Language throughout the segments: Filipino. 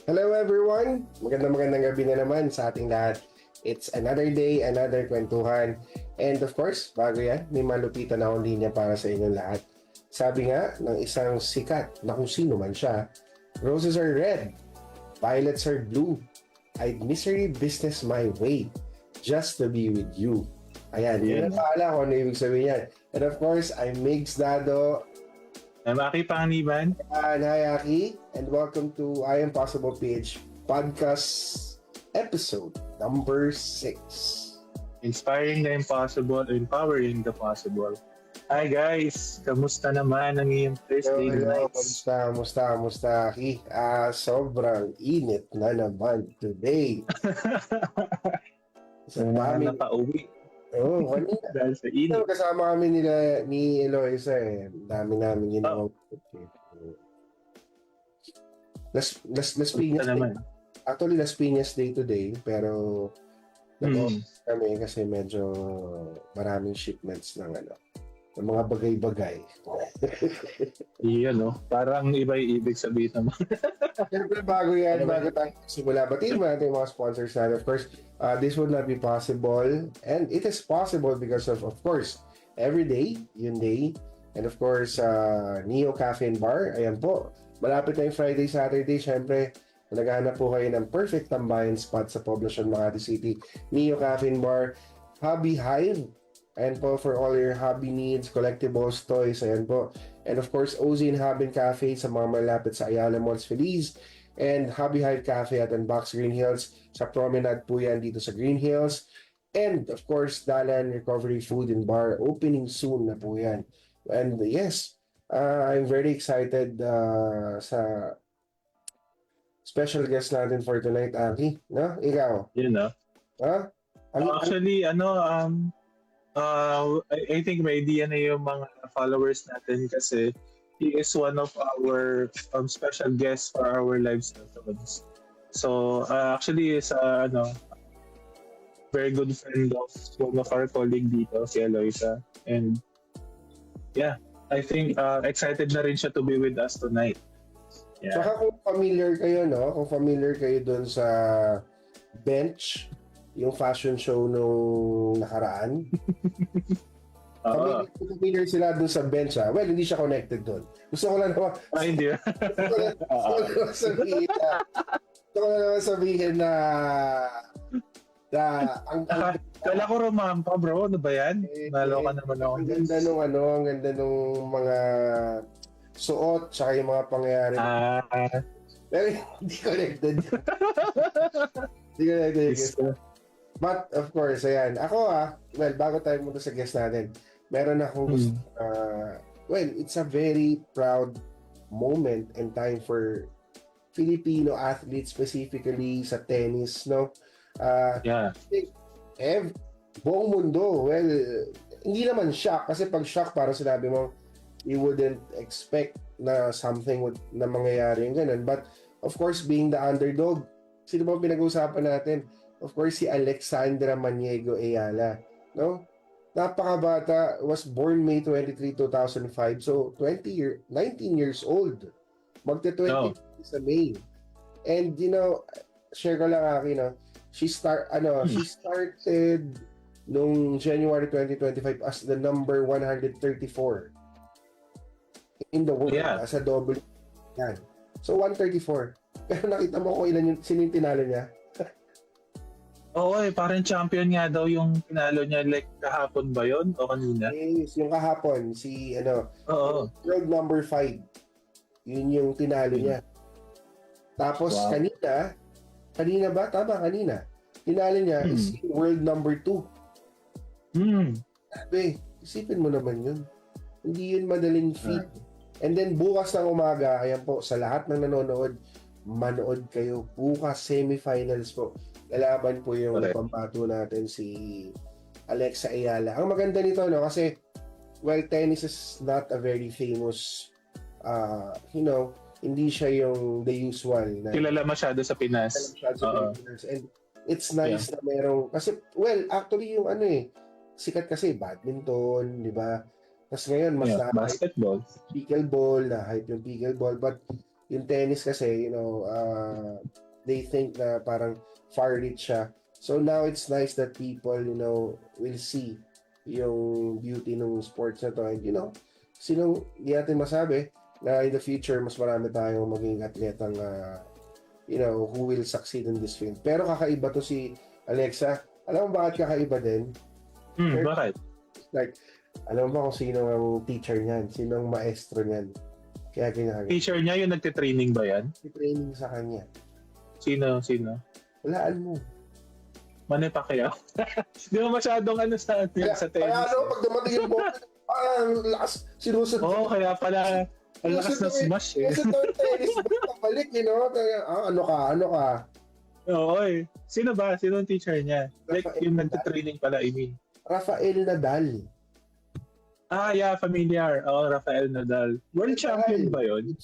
Hello everyone! Magandang gabi na naman sa ating lahat. It's another day, another kwentuhan. And of course, bago yan, may malupitan akong linya para sa inyong lahat. Sabi nga ng isang sikat na kung sino man siya, roses are red, violets are blue, I'd misery business my way just to be with you. Ayan, yun ang paala kung ano ibig sabihin yan. And of course, I'm Migs Dado. I'm Aki Panganiban. And hi Aki, and welcome to I Am Possible PH podcast episode number 6. Inspiring the impossible, empowering the possible. Hi guys! Kamusta naman ang iyong Thursday nights? Kamusta Aki? Sobrang init na naman today. So, Na pauwi. Kanina. Dahil sa init. Kasama kami ni Eloisa eh. Dami namin ginawa. Las Piñas Day. Actually, Las Piñas Day today. Pero nag-office kami kasi medyo maraming shipments ng mga bagay-bagay. Iyan, no? Parang iba yung ibig sabihin naman. Siyempre, bago tayo simula, batiin mo natin yung mga sponsors natin. Of course, this would not be possible. And it is possible because of course, Everyday, Hyundai, and of course, Neo Cafe and Bar. Ayan po. Malapit na yung Friday, Saturday. Siyempre, naghahanap po kayo ng perfect tambayan spot sa Poblacion, Makati City. Neo Cafe and Bar. Hobby Hive. Ayan po, for all your hobby needs, collectibles, toys, ayan po. And of course, Ozzy and Habin Cafe sa mga malapit sa Ayala Malls Feliz. And Hobby Hive Cafe at Unbox Green Hills. Sa promenade po yan dito sa Green Hills. And of course, Dalan Recovery Food and Bar. Opening soon na po yan. And yes, I'm very excited sa special guest natin for tonight, Aki. No? Ikaw? You know? Huh? Actually, I think may idea na yung mga followers natin kasi he is one of our special guests for our live sessions. So, actually, is very good friend of one of our colleague dito, si Eloisa. And yeah, I think excited na rin siya to be with us tonight. Yeah. Saka kung familiar kayo, no? Kung familiar kayo dun sa Bench, yung fashion show nung nakaraan. Familiar sila dun sa Bench, ha? Well, hindi siya connected dun. Gusto ko lang naman... hindi. Gusto ko lang naman sabihin na Kala ko rumampa, bro. Ano ba yan? Naloka naman ako. Ang ganda nung mga suot, tsaka yung mga pangyayari. Pero hindi connected. Hindi connected. But of course, ayan. Ako well, bago tayo muna sa guest natin, meron akong gusto, well, it's a very proud moment and time for Filipino athletes, specifically sa tennis, no? Yeah. Buong mundo, well, hindi naman shock, kasi pag shock, para sinabi mo, you wouldn't expect na something na mangyayari yung ganun. But, of course, being the underdog, sino ba pinag-uusapan natin? Of course, si Alexandra Maniego Ayala, no? Napakabata, was born May 23, 2005. So, 19 years old. Magte-20 sa May. And, share ko lang she started nung January 2025 as the number 134 in the world, as a double. Yan. So, 134. Pero nakita mo kung sino yung tinalo niya? Oo, parang champion nga daw yung pinalo niya, like kahapon ba yon o kanina? Yes, yung kahapon, si world number 5. Yun yung tinalo niya. Tapos kanina ba? Tama, kanina. Tinalo niya is world number 2. Sabi, isipin mo naman yun. Hindi yun madaling feat. And then bukas ng umaga, ayan po, sa lahat ng nanonood, manood kayo. Bukas, semifinals po. Lalaban po yung Correct. pambato natin si Alexa Ayala. Ang maganda nito, no, kasi, well, tennis is not a very famous, hindi siya yung the usual na Kilala masyado sa Pinas. masyado sa Oo. Pilipinas. And it's nice na merong, kasi, well, actually yung sikat kasi badminton, di ba? Tapos ngayon, mas Yeah, basketball. pickleball, na-hype yung pickleball, but yung tennis kasi, they think na parang far reach siya. So now it's nice that people, will see yung beauty ng sports na to. And, hindi natin masabi na in the future, mas marami tayong maging atletang, who will succeed in this field. Pero kakaiba to si Alexa. Alam mo bakit kakaiba din? Bakit? Like, alam mo ba kung sino ang teacher niyan? Sino ang maestro niyan? Kaya ginagawa. Teacher niya yung nagtitraining ba yan? Training sa kanya. Sino? Walaan mo. Manny Pacquiao? Di ba masyadong sa tennis? Kaya pag dumating yung ball, ang lakas, sinusot. Oo, kaya pala ang lakas ng smash eh. Kasi tennis, balik, ano ka? Oo eh. Sino ba? Sino ang teacher niya? Like Rafael yung Nadal. nagtitraining pala, I mean. Rafael Nadal. Yeah, familiar. Oo, Rafael Nadal. World champion ba yun?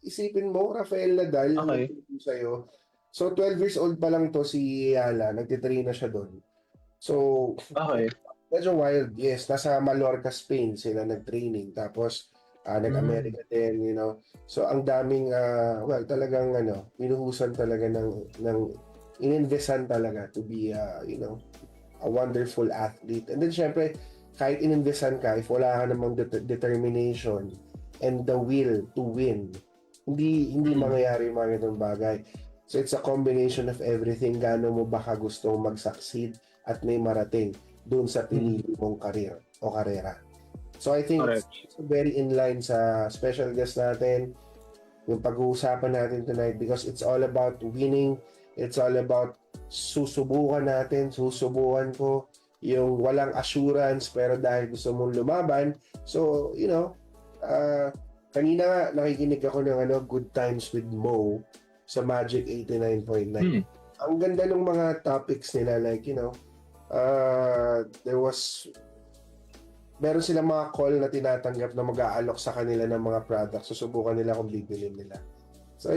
Isipin mo, Rafael Nadal, Okay. sa'yo. So, 12 years old pa lang to si Yala, nagtitrain na siya doon. So, Okay. medyo wild, yes. Nasa Mallorca, Spain sila nag-training. Tapos, nag-America din, So, ang daming, talagang, minuhusan talaga ng ininvestan talaga to be, a wonderful athlete. And then, syempre, kahit ininvestan ka, if wala ka namang determination and the will to win, hindi mangyayari yung mga ganitong bagay. So, it's a combination of everything. Gaano mo baka gustong mag-succeed at may marating doon sa pinili mong career o karera. So, I think it's very in line sa special guest natin, yung pag-uusapan natin tonight, because it's all about winning. It's all about susubukan ko yung walang assurance pero dahil gusto mong lumaban. So, kanina nga nakikinig ako ng Good Times with Mo sa Magic 89.9. Ang ganda ng mga topics nila, like, meron silang mga call na tinatanggap na mag-aalok sa kanila ng mga products. Susubukan nila kung bibilin nila. So,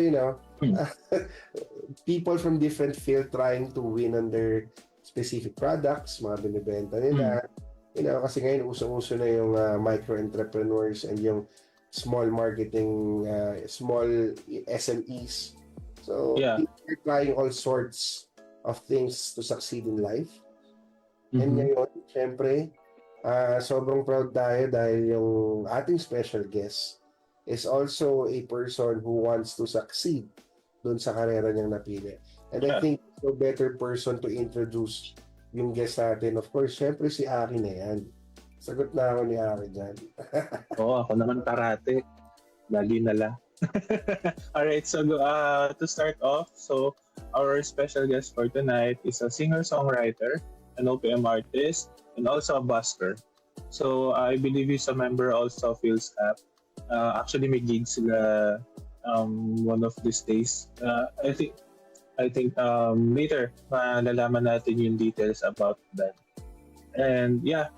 people from different field trying to win on their specific products, mga binibenta nila. Kasi ngayon, usong-uso na yung micro-entrepreneurs and yung small marketing, small SMEs. So, people are trying all sorts of things to succeed in life. And ngayon, syempre, sobrang proud tayo dahil yung ating special guest is also a person who wants to succeed dun sa karera niyang napili. And I think no better person to introduce yung guest natin. Of course, syempre si Aki na yan. Sagot na ako ni Aki dyan. Oo, ako naman karate. Lagi na lang. Alright, so to start off, so our special guest for tonight is a singer-songwriter, an OPM artist, and also a busker. So I believe he's a member also of Philstap. Actually, may gigs sila one of these days. I think later malalaman natin yung details about that. And yeah,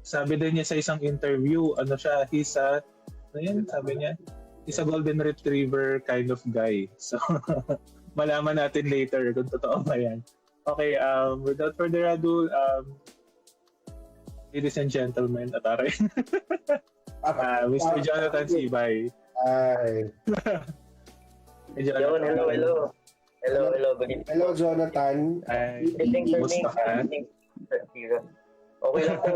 sabi din niya sa isang interview, sabi niya, he's a golden retriever kind of guy. So, malaman natin later kung totoo ba yan. Okay, without further ado, ladies and gentlemen, Mr. Jonathan Sibay. Hi. Hello. Good evening. Hello, Jonathan. Kumusta ka? Okay lang po.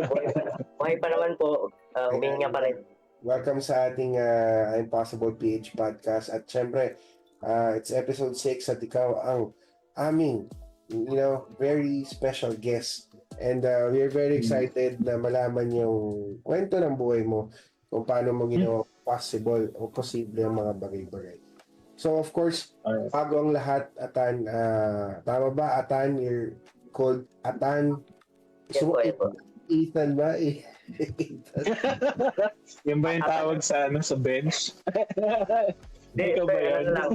Okay pa naman po. Huminga pa rin. Welcome sa ating Impossible PH podcast. At syempre, it's episode 6 at ikaw ang aming, very special guest. And we're very excited na malaman yung kwento ng buhay mo kung paano mo ginawa possible o posible ang mga bagay-bagay. So, of course, bago ang lahat, Atan, tama ba, Atan? You're called Atan? So, Ethan ba? Yan ba yung tawag sa bench? Ikaw ba yan? ano lang.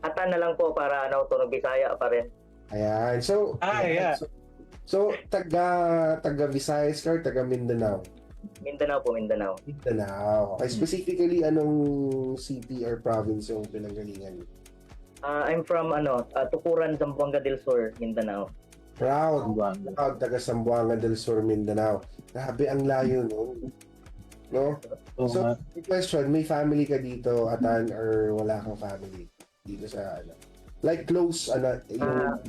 Atan na lang po para tunog Bisaya pa rin. Ayan. So, Yeah. So, taga Visayas ka or taga Mindanao? Mindanao po, Mindanao. Mindanao. Okay, specifically, anong city or province yung pinanggalingan niyo? I'm from Tukuran, Zamboanga del Sur, Mindanao. Proud. Zamboanga. Proud, taga Zamboanga del Sur, Mindanao. Grabe, ang layo nun. No? Oo So, nga. the question, may family ka dito, Atan, or wala kang family dito sa, like close, yung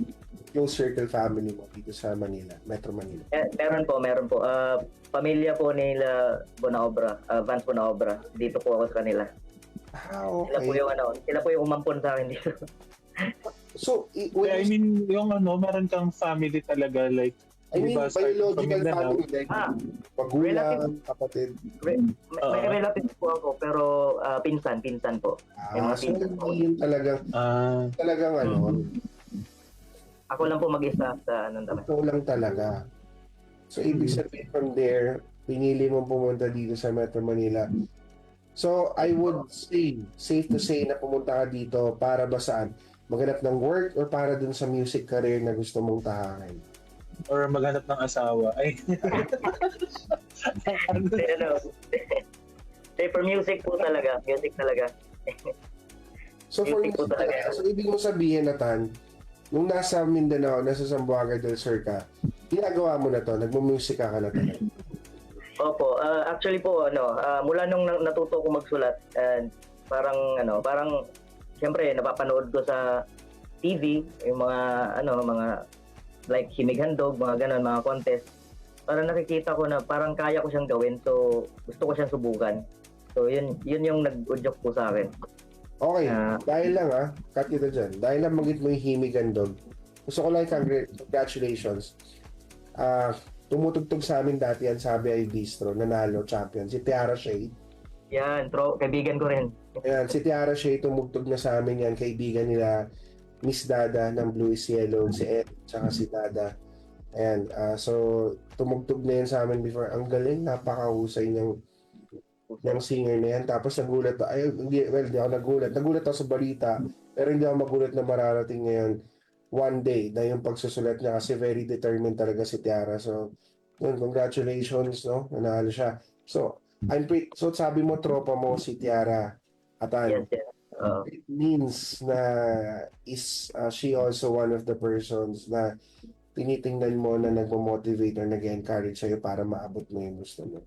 close circle family mo dito sa Manila, Metro Manila? Meron po. Pamilya po nila Bonaobra, Vance Bonaobra. Dito po ako sa kanila. Okay. Sila po yung umampon sa akin dito. So, I mean, yung meron kang family talaga, like, I mean, diba, start biological from Mindanao. family, like magulang, kapatid. May relatives po ako, pero pinsan po. May mga So, pinsan po. hindi yun talagang Ako lang po mag-isa sa naman. ito lang talaga. So, ibig sabihin from there, pinili mong pumunta dito sa Metro Manila. So, I would say, safe to say na pumunta ka dito para ba saan? Maghanap ng work or para dun sa music career na gusto mong tahakin? Or maghanap ng asawa. Ay. For music po talaga. Music talaga. So, for Music po music talaga. talaga, so ibig mo sabihin, Nathan, nung nasa Mindanao, nasa Zamboanga del Sur ka, ginagawa mo na to, nagmumusik ka na talaga. Opo, actually po mula nung natuto ko magsulat, parang siyempre napapanood ko sa TV yung mga like Himig Handog, mga ganon, mga contest. Parang nakikita ko na parang kaya ko siyang gawin, so gusto ko siyang subukan. So yun yung nag-udyok po sa akin. Okay, dahil lang cut kita dyan. Dahil lang magit mo yung Himig Handog, gusto ko lang congratulations. Tumutugtog sa amin dati yan, Sabi ay Bistro, nanalo champion, si Tiara Shea. Yan, kaibigan ko rin. Ayan, si Tiara Shea, tumugtog na sa amin yan, kaibigan nila Miss Dada ng Blue is Yellow, si Ed, tsaka si Dada. Ayan, so tumugtog na yan sa amin before. Ang galing, napakahusay ng singer na yan. Tapos nagulat hindi ako nagulat. Nagulat ako sa balita, pero hindi ako magulat na mararating ngayon one day na yung pagsusulat niya kasi very determined talaga si Tiara. So, yun, congratulations, no? Nanalo siya. So, so sabi mo, tropa mo si Tiara Atan. Yes. It means na is she also one of the persons na tinitingnan mo na nagmo-motivate or nag-encourage sa'yo para maabot mo yung gusto mo?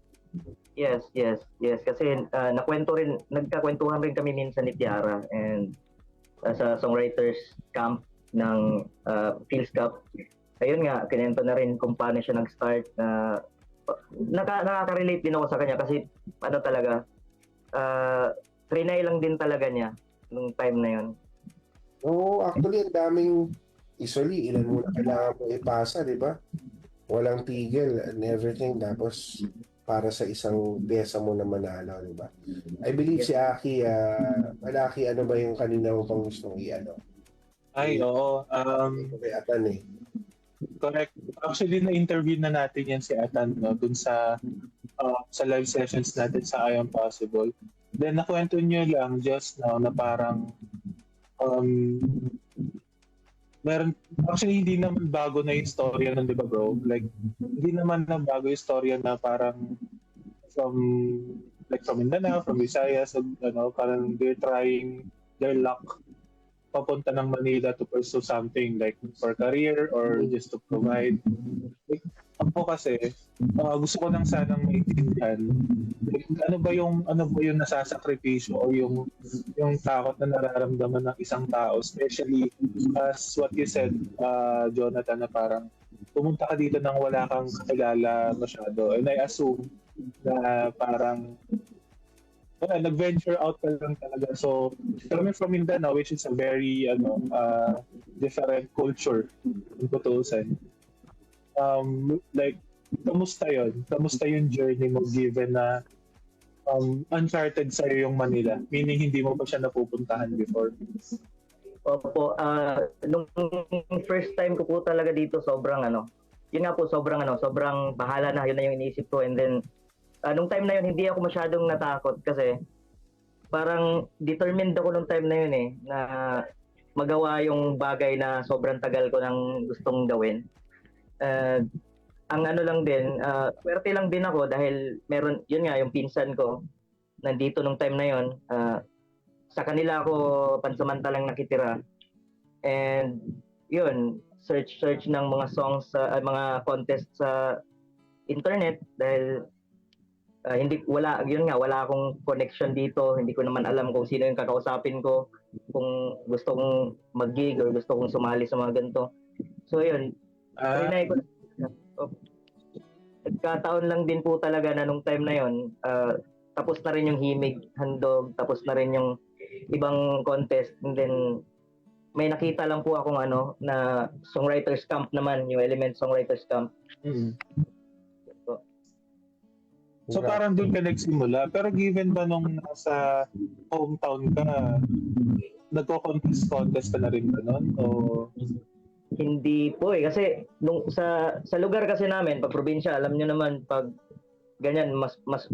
Yes. Kasi nagkakwentuhan rin kami minsan ni Tiara and sa songwriters camp ng Phil's Cup. Ayun nga, kinento na rin kung paano siya nag-start. Nakaka-relate din ako sa kanya kasi talaga, trinay lang din talaga niya nung time na yun. Oo, actually, ang daming usually, ilan mo na kailangan mo ipasa, di ba? Walang tigil and everything. Tapos, para sa isang pyesa mo na manalo, di ba? I believe si Aki, Aki, ano ba yung kanina mo pang gustong Ay, oo. Kay Atan Correct. Actually, na-interview na natin yan si Atan dun sa live sessions natin sa I Am Possible. Then, nakwento nyo lang just now na parang actually, hindi naman bago na yung storya nun, di ba bro? Like, hindi naman na bago yung storya na parang from Mindanao, from Visayas, parang they're trying their luck papunta ng Manila to pursue something like for career or just to provide. Like, ako kasi, gusto ko lang sanang maintindihan ano ba yung nasasakripisyo o yung takot na nararamdaman ng isang tao, especially as what you said, Jonathan, na parang pumunta ka dito nang wala kang kakilala masyado, and I assume na parang nag-venture out ka lang talaga. So, coming from Mindanao, which is a very different culture in Putusan. Like, kamusta yun? Kamusta yung journey mo given na uncharted sa'yo yung Manila? Meaning, hindi mo pa siya napupuntahan before? Opo, nung first time ko po talaga dito, sobrang bahala na, yun na yung iniisip ko. And then, nung time na yun, hindi ako masyadong natakot kasi parang determined ako nung time na yun na magawa yung bagay na sobrang tagal ko nang gustong gawin. Ang ano lang din, swerte lang din ako dahil meron, yun nga, yung pinsan ko, nandito nung time na yun. Sa kanila ako pansamantalang nakitira. And yun, search ng mga songs, mga contest sa internet dahil wala akong connection dito, hindi ko naman alam kung sino yung kakausapin ko, kung gusto kong mag-gig or gusto kong sumali sa mga ganito. So yun, trinay ko. Nagkataon lang din po talaga na nung time na yun, tapos na rin yung Himig Handog, tapos na rin yung ibang contest, and then may nakita lang po akong na Songwriters Camp naman, yung Element Songwriters Camp. So parang doon ka nagsimula. Pero given ba nung nasa hometown ka, nagko-contest ka na rin ba nun? O... Hindi po kasi nung sa lugar kasi namin, pag probinsya, alam niyo naman pag ganyan, mas mas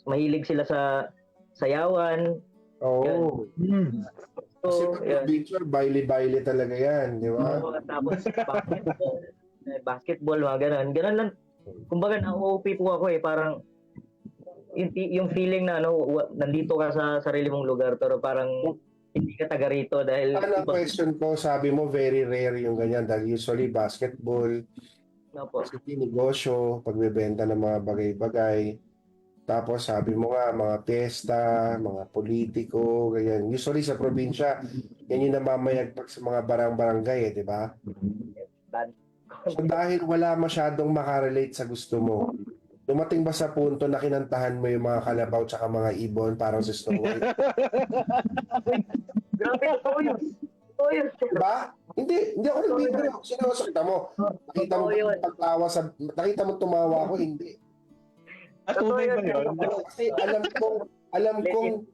mahilig sila sa sayawan. Oh. Kasi So, pag picture, baile-baile talaga yan, di ba? Tapos basketball, mga ganun. Ganun lang. Kumbaga, na-OP po ako parang yung feeling na nandito ka sa sarili mong lugar pero parang hindi ka taga rito dahil... Ang question ko, sabi mo very rare yung ganyan dahil usually basketball, negosyo, pagbebenta ng mga bagay-bagay. Tapos sabi mo nga, mga piyesta, mga politiko, ganyan. Usually sa probinsya, yan yung namamayagpag sa mga barang-barangay, di ba? So dahil wala masyadong makarelate sa gusto mo, dumating ba sa punto na kinantahan mo yung mga kalabaw tsaka mga ibon parang sa Snow White? Grabe, totoo yun. Totoo yun. Diba? Hindi ako nagbibiro. Sinasakta mo. Nakita mo tumawa ako, hindi. Tunay ba yun? Kasi alam kong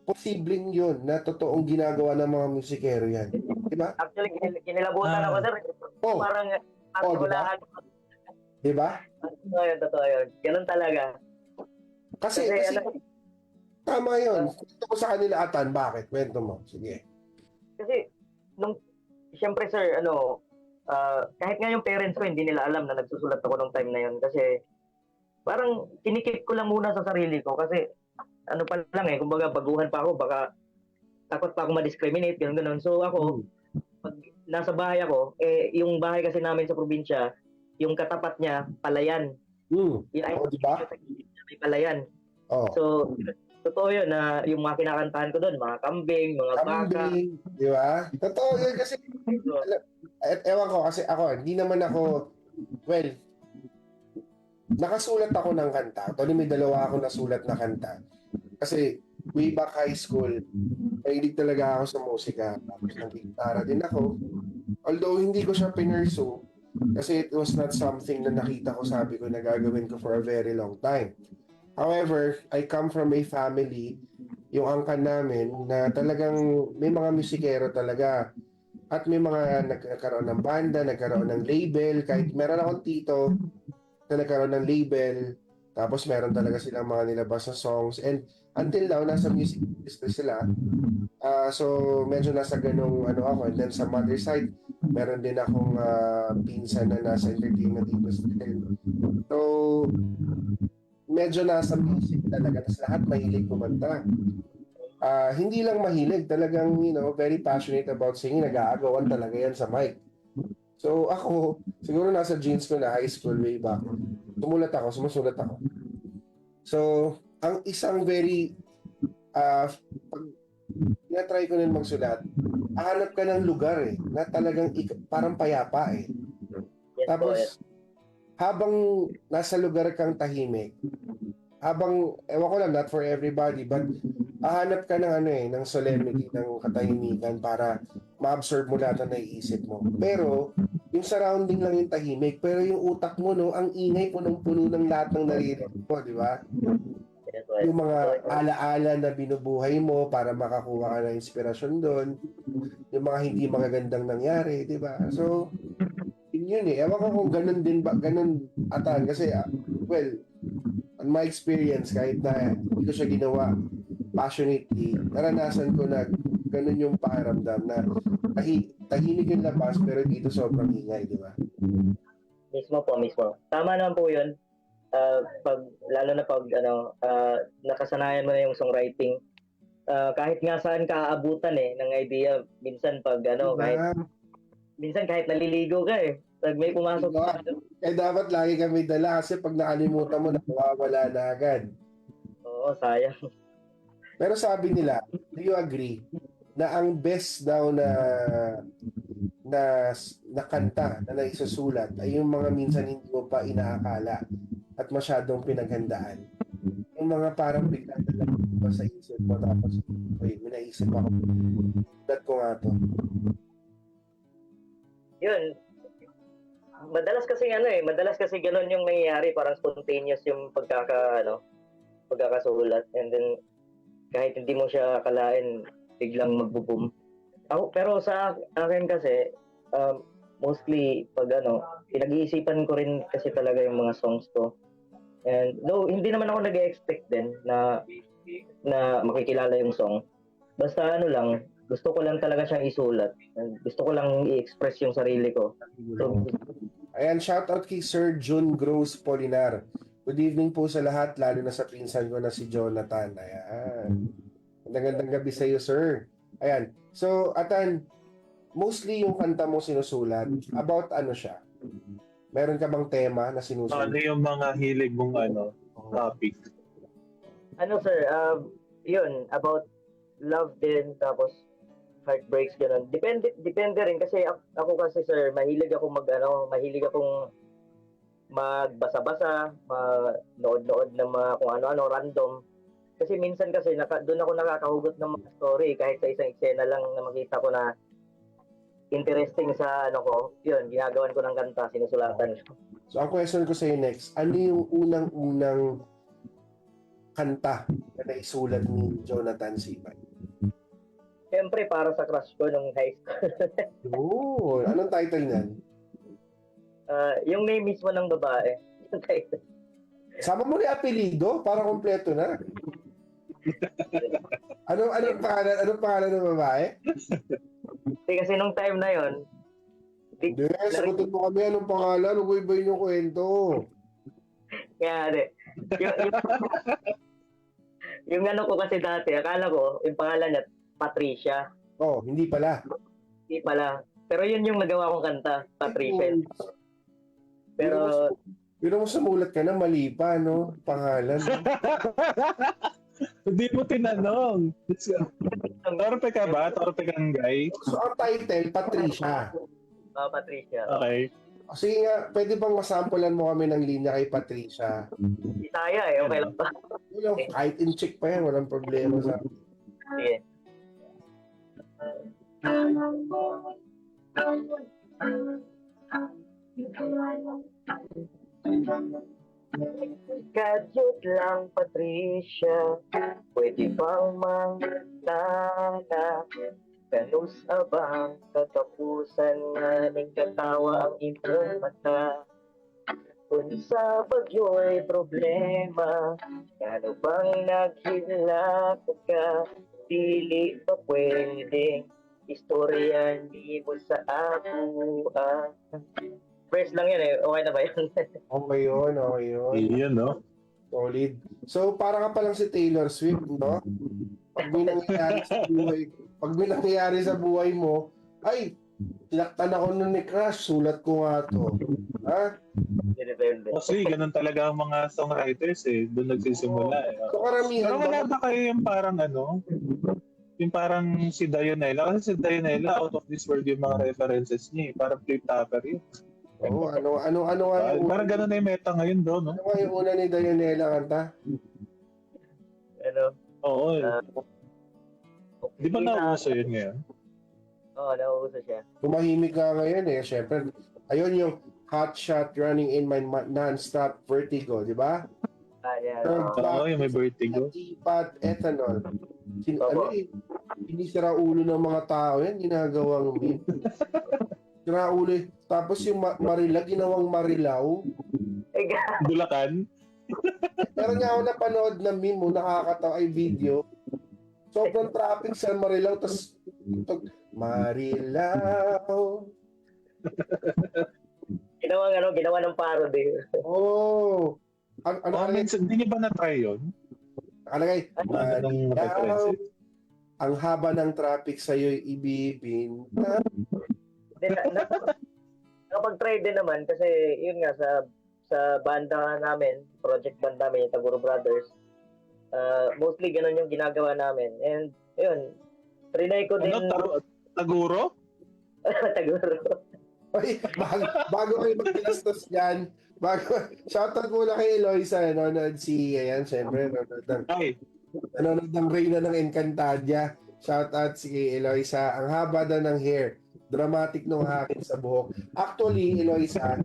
posibleng yun na totoong ginagawa ng mga musikero yan. Diba? Actually, kinilabutan ako, sir. Oh. Parang diba? Diba? Totoo yun. Ganun talaga. Kasi tama yun. Ito ko sa kanila, Atan. Bakit? Kwento mo. Sige. Kasi, siyempre sir, kahit nga yung parents ko, hindi nila alam na nagsusulat ako nung time na yun. Kasi, parang kinikip ko lang muna sa sarili ko. Kasi, pa lang kumbaga, baguhan pa ako, baka takot pa ako ma-discriminate, gano'n. So, ako, pag nasa bahay ako, yung bahay kasi namin sa probinsya, yung katapat niya, palayan. Diba? May palayan. Oh. So, totoo yun na yung mga kinakantahan ko doon, mga kambing, mga baka. Di ba? Totoo yun kasi, ewan ko, kasi ako, hindi naman ako, well, nakasulat ako ng kanta. Actually, may dalawa ako nasulat na kanta. Kasi, way back high school, mahilig talaga ako sa musika. Tapos nag-gitara din ako. Although, hindi ko siya pinursu, kasi it was not something na nakita ko, sabi ko, na gagawin ko for a very long time. However, I come from a family, yung angkan namin, na talagang may mga musikero talaga. At may mga nagkaroon ng banda, nagkaroon ng label, kahit meron akong tito na nagkaroon ng label, tapos meron talaga silang mga nilabas na songs. And until now, nasa music business sila. So, medyo nasa ganung ako. And then sa mother side, meron din akong pinsan na nasa entertainment industry. So, medyo nasa music talaga. Tapos lahat mahilig kumanta. Hindi lang mahilig, talagang, very passionate about singing. Nag-aagawan talaga yan sa mic. So ako, siguro nasa genes ko na high school way back. Sumusulat ako. So, ang isang very, pag na-try ko nun magsulat, hanap ka ng lugar na talagang parang payapa Yes, Tapos, habang nasa lugar kang tahimik, ewan ko lang, not for everybody, but hahanap ka ng ng solemnity, ng katahimikan para ma-absorb mo lahat na naiisip mo. Pero, yung surrounding lang yung tahimik, pero yung utak mo, ang ingay punong-puno ng lahat ng naririnig mo, di ba? Yung mga alaala na binubuhay mo para makakuha ka ng inspirasyon doon, yung mga hindi magagandang nangyari, di ba? So, yun ewan ko kung ganun din ba, ganun Atan, kasi well, on my experience, kahit na hindi ko siya ginawa passionately, naranasan ko na ganun yung pakiramdam na tahimik yung labas pero dito sobrang ingay, di ba? Mismo po, mismo. Tama naman po yun. Lalo na pag nakasanayan mo na yung songwriting, kahit nga saan ka aabutan ng idea, minsan pag Diba? kahit naliligo ka pag may pumasok Diba? Dapat lagi kami dala kasi pag nakalimutan mo, nawawala na agad. Oo, sayang. Pero sabi nila, do you agree na ang best daw na kanta na naisusulat ay yung mga minsan hindi mo pa inaakala at masyadong pinaghandaan. Yung mga parang bigla na lang ba sa isip mo tapos may naisip ako. Sulat ko nga to. Yun. Madalas kasi gano'n yung nangyayari, parang spontaneous yung pagkakasulat, and then kahit hindi mo siya akalain, biglang magbo-boom. Pero sa akin kasi, mostly pag pinag-iisipan ko rin kasi talaga yung mga songs ko. And though hindi naman ako nag-expect din na makikilala yung song. Basta gusto ko lang talaga siyang isulat. And gusto ko lang i-express yung sarili ko. So, Ayan, shout out kay Sir Jun Gross Polinar. Good evening po sa lahat, lalo na sa pinsan ko na si Jonathan. Ayan. Magandang gabi sa iyo, sir. Ayan. So, Atan, mostly yung kanta mo sinusulat, about ano siya? Meron ka bang tema na sinusulat? Ano yung mga hilig mong topic? sir, yun, about love din, tapos heartbreaks, ganun. Depende rin kasi ako kasi, sir, mahilig akong magbasa-basa, manood-nood ng mga kung ano-ano random. Kasi minsan kasi doon ako nakakahugot ng mga story kahit sa isang eksena lang na makita ko na interesting sa yun, ginagawan ko ng kanta, sinusulatan ko. So, ang question ko sa iyo next, ano yung unang-unang kanta na naisulat ni Jonathan Sibay? Siyempre, para sa crush ko nung high school. Oo, anong title niyan? Yung name mismo ng babae. Yung title. Sama mo ni apelido para kompleto na. Anong pangalan ng babae? Kasi nung time na yon, Hindi, sagutin mo kami anong pangalan, huwag iba-ibayin yung kwento. kaya yung ko kasi dati, akala ko, yung pangalan niya, Patricia. Oh, hindi pala. Hindi pala. Pero yun yung nagawa kong kanta, Patricia. Pero, Pero mo sumulat ka na, mali pa, no? Pangalan. No? Hindi mo tinanong. Torpe ka ba? Torpe kang guy? So, ang title, Patricia. Patricia. Okay. Sige nga, pwede bang masampulan mo kami ng linya kay Patricia? Bisaya okay lang pa. Kahit in check pa yan, walang problema sa Sige. Kadyot lang, Patricia, pwede bang mangtana? Ganus abang katapusan nga ning katawa ang imong mata. Kung sa bagyo'y problema, ano bang naghilak ka? Dili pa pwedeng istorya di mo sa ako. Verse lang yan okay na ba yun? Okay yun. Iyon, no? Solid. So, para ka palang si Taylor Swift, no? Pag may nangyayari sa buhay mo, ay, sinaktan ako nun ni Crush, sulat ko nga to. Ha? Depende. Kasi ganun talaga ang mga songwriters doon nagsisimula So, karamihan Pero wala ba kayo yung parang yung parang si Dionela? Kasi si Dionela, out of this world yung mga references niya. Parang flip-topper yun. Oo, ano nga yung Parang ganun na yung meta ngayon, bro, no? ano nga yung una ni Dionela kanta? Oo. Di ba Hindi nauso yun ngayon? Oo, nauuso siya. Tumahimik ka ngayon syempre. Ayun yung hot shot running in my non-stop vertigo, di ba? Yeah. Oo, yung may vertigo. Ipat ethanol. Sinisira ulo ng mga tao yan, ginagawang meme. Sira ulo. Tapos yung Marilag, ginawang Marilaw. Bulacan? Pero nga ako napanood na meme mo, nakakatawa ay video. sobrang traffic sa Marilao, tas Marilao. Ginawa ng parody. Oh. Ano Minsan, hindi niyo ba na-try yun? Alagay, Anong Marilao. reference? Ang haba ng traffic sa'yo'y ibibinta. Nakapag-try din naman kasi yun nga sa banda namin, project band namin, yung Taguro Brothers. Mostly ganun yung ginagawa namin. And yun, trinay ko din. Taguro? Taguro. Ay, bago kayo magpilastos dyan, shoutout muna kay Eloisa, nanonood syempre, nanonood ng Reyna ng Encantadia. Shoutout si Eloisa. Ang haba daw ng hair. Dramatic nung hakin sa buhok. Actually, Eloisa,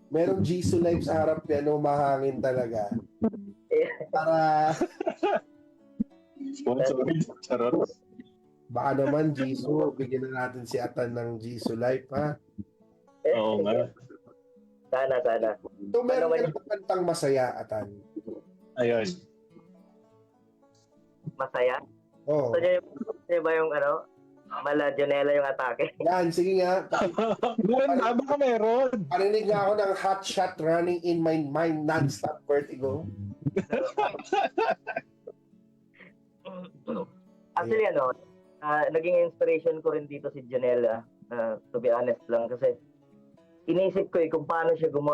merong Jisoo Live sa harap yan, mahangin talaga. Para... Sponsorin, charot. Baka naman, Jisoo, bigyan na natin si Atan ng Jisoo Live, ha? Oo nga. Sana. So, meron ka na kantang masaya, Atan. Ayun. Masaya? Oo. So, yun ba yung Mala Jonela yung atake? Yan, sige nga. Baka meron. Parinig nga ako ng hot shot running in my mind, non-stop vertigo. Actually, naging inspiration ko rin dito si Jonela, to be honest lang, kasi inisip ko kung paano siya kung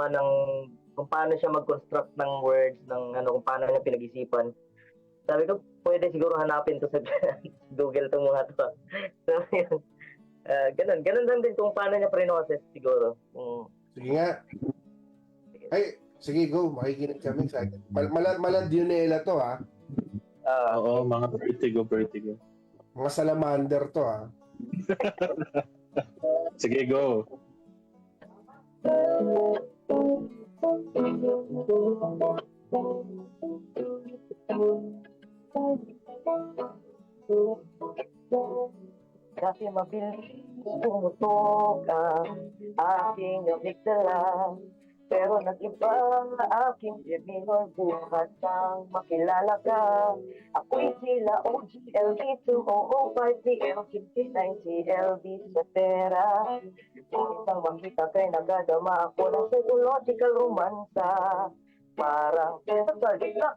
paano siya mag-construct ng words, kung paano niya pinag-isipan. Sabi ko, pwede siguro hanapin to sa Google itong mga to. So, yun. Ganun lang din kung paano niya pre-process siguro. Sige nga. Ay, sige, go. Makikinig kami sa akin. Malad Junela to, ha? Oo, mga vertigo. Mga salamander to, ha? Sige, go. Kasi mabilis pumutok ang aking amygdala, pero nag-iba aking demeanor bukas ang makilala ka. Ako'y sila OGLB 2005 CL 59 CLB sa pera. Isang makita kay nagadama ako ng psychological romansa. Parang sardik na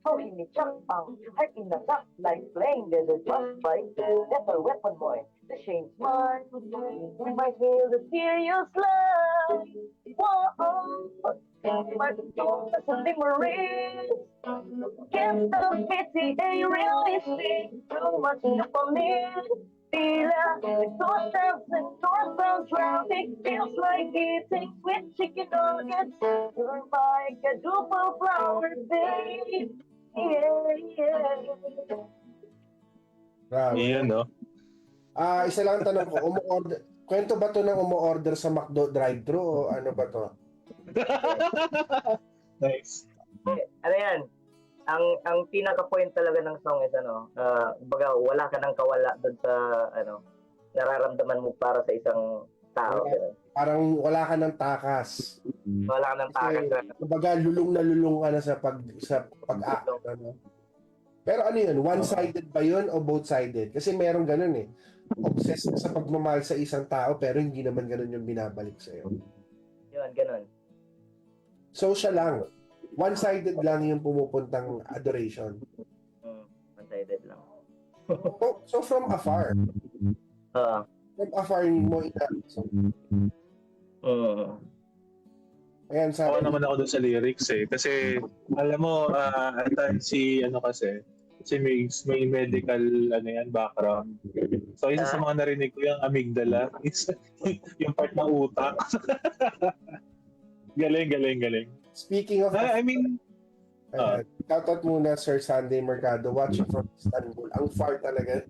so hinichak ang heart in the top like playing desert bus fight. That's our weapon boy, the Shane Smart. Reminds me of the serious love. Whoa, my soul is a marine. Can't stop pity, a realistic. Too much for me. Tila, northbound traffic feels like eating sweet chicken nuggets. You're my quadruple flower, babe. Yeah. Grabe. Iyan, no? Isa lang ang tanong ko, kwento ba to ng umu-order sa McDo drive-thru o ano ba to? Nice. Ano yan? Ang pinaka-point talaga ng song is baga wala ka nang kawala doon sa nararamdaman mo para sa isang tao. Parang wala ka ng takas. Wala ka nang takas. Kumbaga lulong na lulong ka na sa pag-act. Ano? Pero ano yun? One-sided ba yun o both-sided? Kasi meron ganun eh. Obsessed ka sa pagmamahal sa isang tao pero hindi naman ganun yung binabalik sa'yo. Yun, ganun. So siya lang. One-sided lang yung pumupuntang adoration. One-sided lang. So from afar. From afar mo so, ayan, Ako naman ako dun sa lyrics eh. Kasi, alam mo, si Migs, may medical background. So, isa sa mga narinig ko yung amygdala. Yung part ng utak. Galing. Speaking of... shoutout muna Sir Sunday Mercado, watching from Istanbul. Ang far talaga.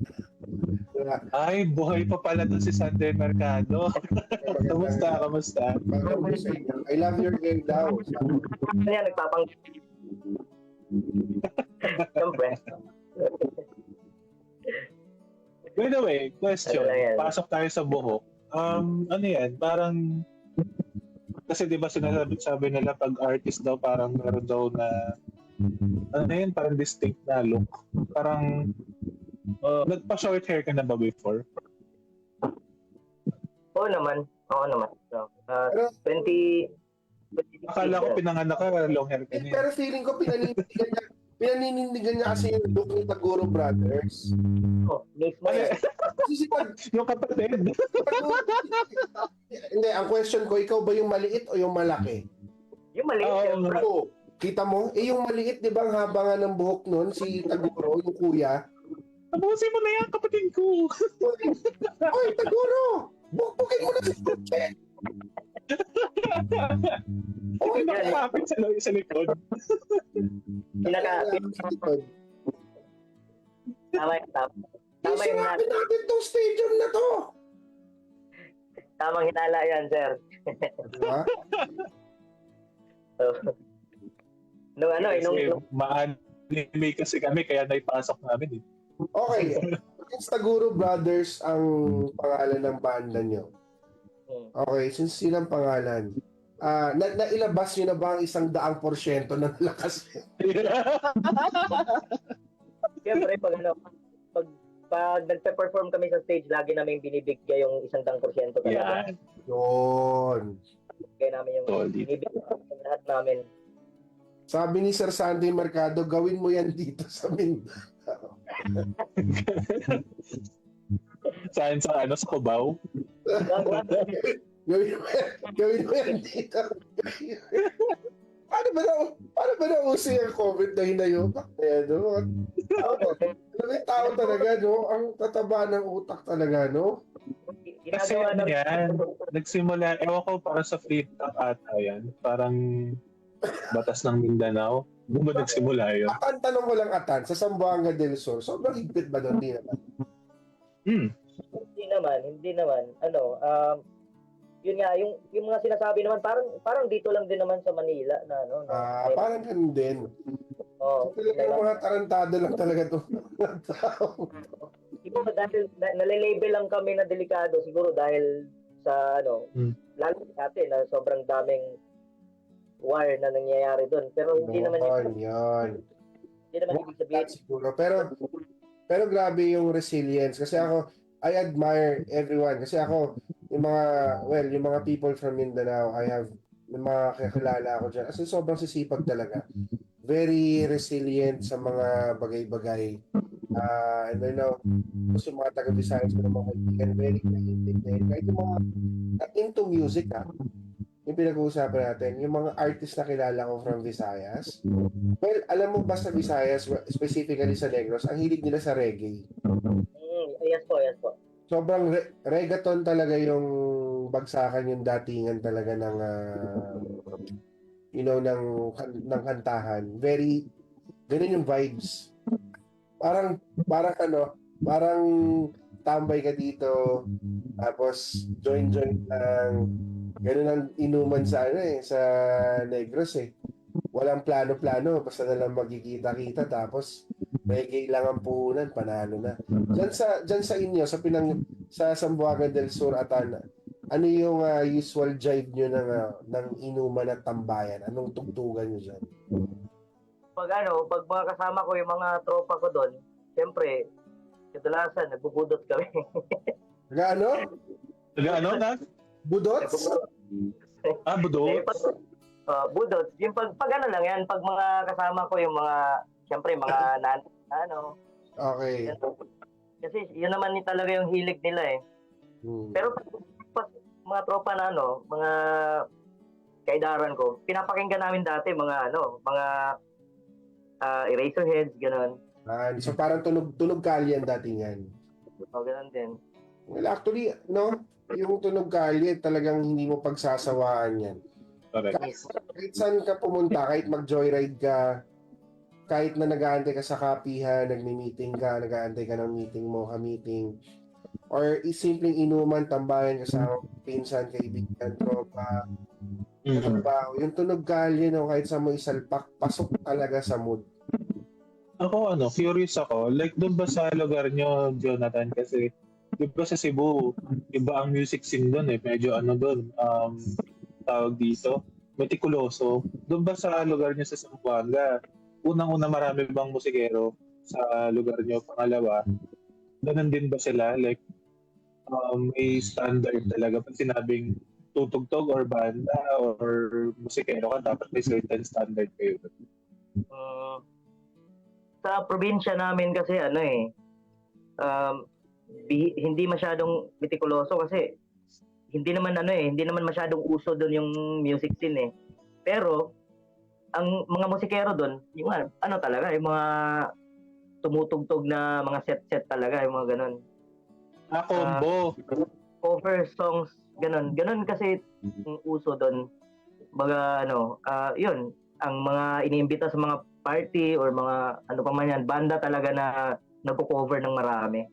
Ay, buhay pa pala to si Sunday Mercado. Kamusta? I love your game daw. Ano yan, nagpapang... Siyempre. By the way, question. Pasok tayo sa buhok. Ano yan? Parang... Kasi di ba sabi nila pag artist daw parang meron daw na ano yun, parang distinct na look. Parang, nagpa-short hair ka na ba before? Oo naman. So, Pero, 2016. Akala ko pinanganak ka, long hair ka pero niya. feeling ko pinaninindigan niya kasi yung look ng Taguro Brothers. Mismo Ay, yan. Kasi si yung kapatid. Taguro, hindi, ang question ko, ikaw ba yung maliit o yung malaki? Yung maliit, Oo, syempre. Oo. Kita mo? Yung maliit, di ba, ang haba nga ng buhok nun, si Taguro, yung kuya. Tapusin mo na yan, kapatid ko. Oy, Taguro! Bukbukin mo na si Kutche! Hindi nakapapit sa likod. Tama yung tama yung Isirabi natin tong stadium na to! tamang hinala yan, sir. Diba? So, nung Ma-anime kasi kami, kaya naipasok namin. Okay. Since Taguro Brothers ang pangalan ng banda nyo. Okay, since yun ang pangalan, nailabas nyo na ba ang 100% ng lakas? siyempre, pag nagpe-perform kami sa stage, lagi namin binibigay yung 100% talaga. Yan. Yun. Kaya namin yung Solid. binibigay yung lahat namin. Sabi ni Sir Sandy Mercado, gawin mo yan dito sa Mindanao. Saan sa Cubao? Gawin mo yan dito. Paano ba na uso yung COVID na hinayupak na yan, no? May tao talaga, no? Ang tataba ng utak talaga, no? Kasi yan, nagsimula, ewan ko para sa free talk ata yan, parang batas ng Mindanao. Doon ba nagsimula yun? Atan, tanong ko lang, Atan, sa Zamboanga del Sur, sobrang higpit ba doon? Hindi naman. Hindi naman. Yun nga, yung mga sinasabi naman, parang dito lang din naman sa Manila na Parang ganun din. Oh, Talaga mga tarantado lang talaga itong mga tao. siguro dahil nalilabel lang kami na delikado siguro dahil sa lalo natin na sobrang daming war na nangyayari doon. Pero hindi naman Yan. hindi naman ibig sabihin. Siguro. Pero grabe yung resilience. Kasi ako, I admire everyone. Kasi ako, yung mga people from Mindanao, yung mga kakilala ako dyan. Kasi sobrang sisipag talaga. Very resilient sa mga bagay-bagay. And I know, kasi yung mga taga-Visayas ko ng mga kaibigan, very creative din. Kahit yung mga into music, yung pinag-uusapan natin, yung mga artist na kilala ko from Visayas. Well, alam mo ba sa Visayas, specifically sa Negros, ang hilig nila sa reggae. Yes po. Sobrang reggaeton talaga yung bagsakan, yung datingan talaga ng ng kantahan. Very ganun yung vibes. Parang tambay ka dito, tapos join lang. Ganun ang inuman sa sa Negros eh. Walang plano-plano, basta na lang magkikita-kita, tapos reggae lang ang puhunan, panalo na. Diyan sa inyo, sa Zamboanga del Sur, Atan, ano yung usual jive nyo ng inuman at tambayan? Anong tugtugan nyo dyan? Pag mga kasama ko yung mga tropa ko doon, siyempre, kadalasan nagbubudot kami. Ano? Na? Budots? Budot? Budot. Yung pag lang yan, pag mga kasama ko yung mga, siyempre, mga Okay. Kasi yun naman talaga yung hilig nila eh. Pero pag mga tropa na mga kaidaran ko, pinapakinggan namin dati mga Eraserheads, gano'n. So parang tunog kalye ang datingan. Gano'n din. Well, actually, yung tunog kalye, talagang hindi mo pagsasawaan yan. Correct. Kahit saan ka pumunta, kahit mag-joyride ka, kahit na nag-aantay ka sa kapihan, nagmi-meeting ka, nag-aantay ka ng meeting mo, ka-meeting, or simpleng inuman, tambayan kasama pinsan, kaibigan, tropa, trabaho. Yung tunog kalye, kahit saan mo isalpak, pasok talaga sa mood. Ako, curious ako. Like, doon ba sa lugar nyo, Jonathan? Kasi, di ba sa Cebu, iba ang music scene doon eh. Medyo doon, tawag dito, metikuloso. Doon ba sa lugar nyo sa Zamboanga, unang-una marami bang musikero sa lugar nyo? Pangalawa, ganun din ba sila? Like, may standard talaga pag sinabing tutugtog or banda or musikero ka, dapat may certain standard kayo. Uh, sa probinsya namin kasi hindi masyadong mitikuloso kasi hindi naman masyadong uso doon yung music scene eh. Pero ang mga musikero doon, yung talaga, yung mga tumutugtog na mga set talaga, yung mga ganun. Combo. Cover songs, ganun. Ganun kasi yung uso doon. Yun, ang mga iniimbita sa mga party or mga ano pa man yan, banda talaga na nagko-cover ng marami.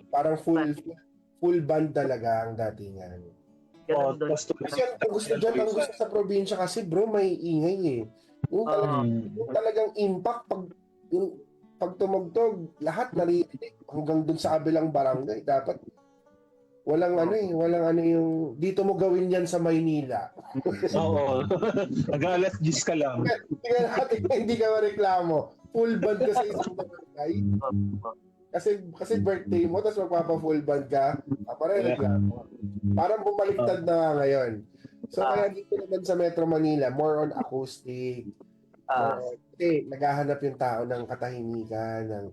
Parang full band talaga ang datingan. Ganun doon. Kasi ang gusto sa probinsya kasi bro, may ingay eh. Yung talagang impact pag tumugtog, lahat naririnig hanggang dun sa kabilang barangay. Dapat walang yung dito mo gawin yan sa Maynila. Oo. Nag-alas 10 ka lang. Tingnan natin hindi ka mareklamo. Full band ka sa isang barangay. Kasi birthday mo, tapos magpapa-full band ka, reklamo. Parang bumaliktad na ngayon. So kaya dito naman sa Metro Manila, more on acoustic. Kasi naghahanap yung tao ng katahimikan, ng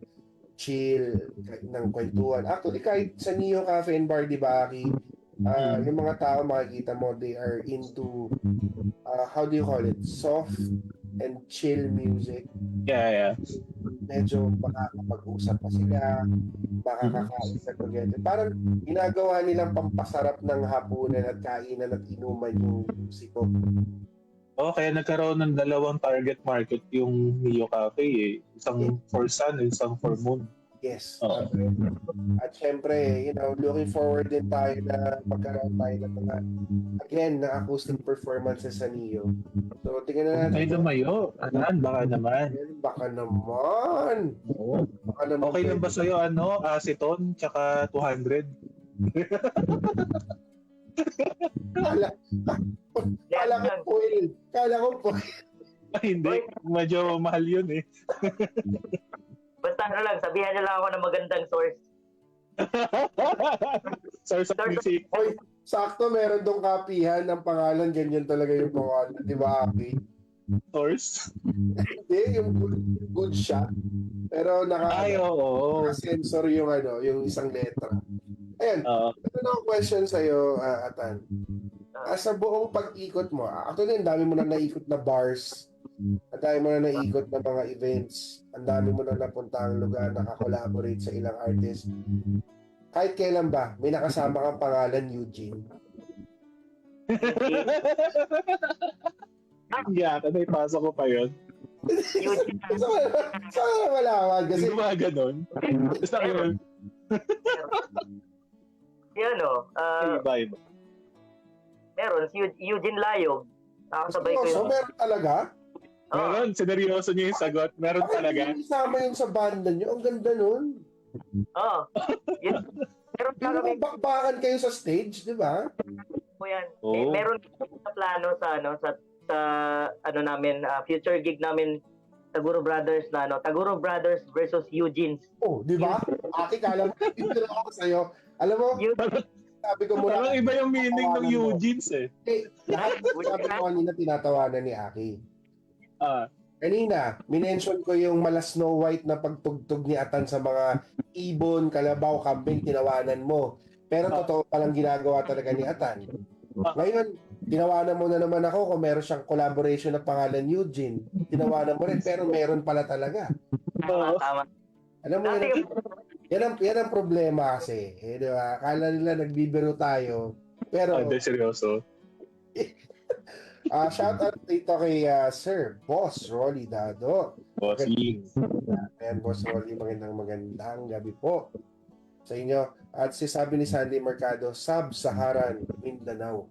chill, ng kwentuhan. Actually, kahit sa Neo Cafe and Bar, di ba, Aki, yung mga tao makikita mo, they are into, how do you call it, soft and chill music. Yeah. Medyo makakapag-usap pa sila, makakakain sa together. Parang ginagawa nilang pampasarap ng hapunan at kainan at inuman yung musiko. Kaya nagkaroon ng dalawang target market yung Neo Cafe eh. Isang for sun and isang for moon. Yes. At syempre, looking forward din tayo na magkaroon tayo ng mga, again, na acoustic performances sa Neo. So, tingnan na natin. Ay, lumayo. Baka naman. Baka naman. Oo. Baka naman. Okay lang ba sa'yo, aceton, tsaka 200? Kala ko po. Hindi. Medyo mahal yun eh. Basta sabihan nyo lang ako ng magandang source. Source of music. Oy, sakto meron dong kapihan ng pangalan, ganyan talaga yung pangalan, di ba, Aki? Source? Hindi, yung good shot. Pero naka-sensor yung isang letra. Ayan, ito na ang question sa'yo, Atan. Sa buong pag-ikot mo, actually, ang dami mo na naikot na bars, ang dami mo na naikot na mga events, ang dami mo na napuntang lugar, nakakolaborate sa ilang artist. Kahit kailan ba, may nakasama kang pangalan, Eugene? May pasok ko pa yun. Saan malaman? Kasi mga ganon. Basta yun. Iba. Meron, si Eugene Layog. Nakasabay ko yun. So, meron talaga? Meron, sineryoso niyo yung sagot. Meron talaga. Hindi isama yun sa banda niyo. Ang ganda nun. Meron talaga. Yung bakbakan kayo sa stage, di ba? Meron na plano sa namin, future gig namin, Taguro Brothers Taguro Brothers versus Eugene's. Di ba? Ate, kala mo, ito lang ako sa'yo. Alam mo, sabi ko muna. Parang iba yung meaning ng Eugene's eh. Lahat sabi ko kanina tinatawanan ni Aki. Kanina, minention ko yung mala Snow White na pagtugtog ni Atan sa mga ibon, kalabaw, kambing, tinawanan mo. Pero totoo palang ginagawa talaga ni Atan. Ngayon, tinawanan mo na naman ako kung meron siyang collaboration na pangalan Eugene. Tinawanan mo rin, pero meron pala talaga. Tama. Alam mo, yan ang problema kasi. Di ba? Akala nila nagbibiro tayo. Pero, Hindi, seryoso. shout out dito kay Sir Boss Rolly Dado. Bossing. Ayan, Boss Rolly, magandang gabi po sa inyo. At sabi ni Sandy Mercado, Sub-Saharan Mindanao.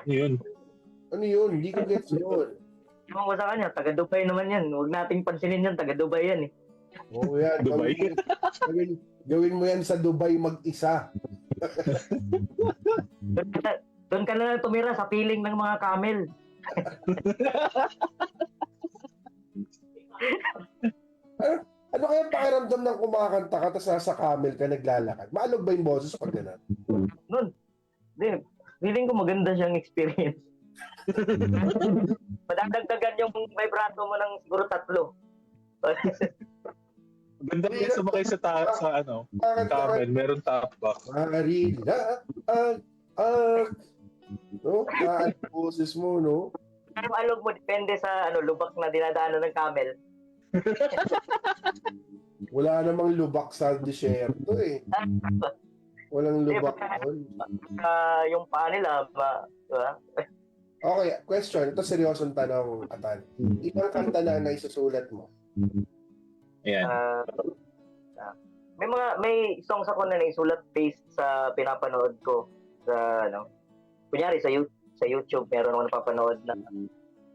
Yun. Ano yun? Hindi ko gets yun. Ewan ko sa kanya, taga Dubai naman yan. Huwag nating pansinin yan, taga Dubai yan eh. Oo yan. Dubai? Gawin mo yan sa Dubai mag-isa. Doon ka na tumira sa piling ng mga camel. Ano kaya pakiramdam ng kumakanta ka tapos nasa camel ka naglalakad? Maalog ba yung boses pag gano'n? Nun, hindi. Feeling ko maganda siyang experience. Madadagdagan yung vibrato mo ng siguro 3. Ganda niya sumakay sa camel, meron top box. Marila, no? Ang boses mo, no? Pero alog mo, depende sa lubak na dinadaanan ng camel. Wala namang lubak sa disyerto eh. Walang lubak doon. Yung paa nila, diba? Okay, question. Ito seryosong tanong, Atan. Ibang kanta na naisusulat mo? Ayan. May songs ako na naisulat based sa pinapanood ko sa kunyari sa YouTube meron ako napapanood na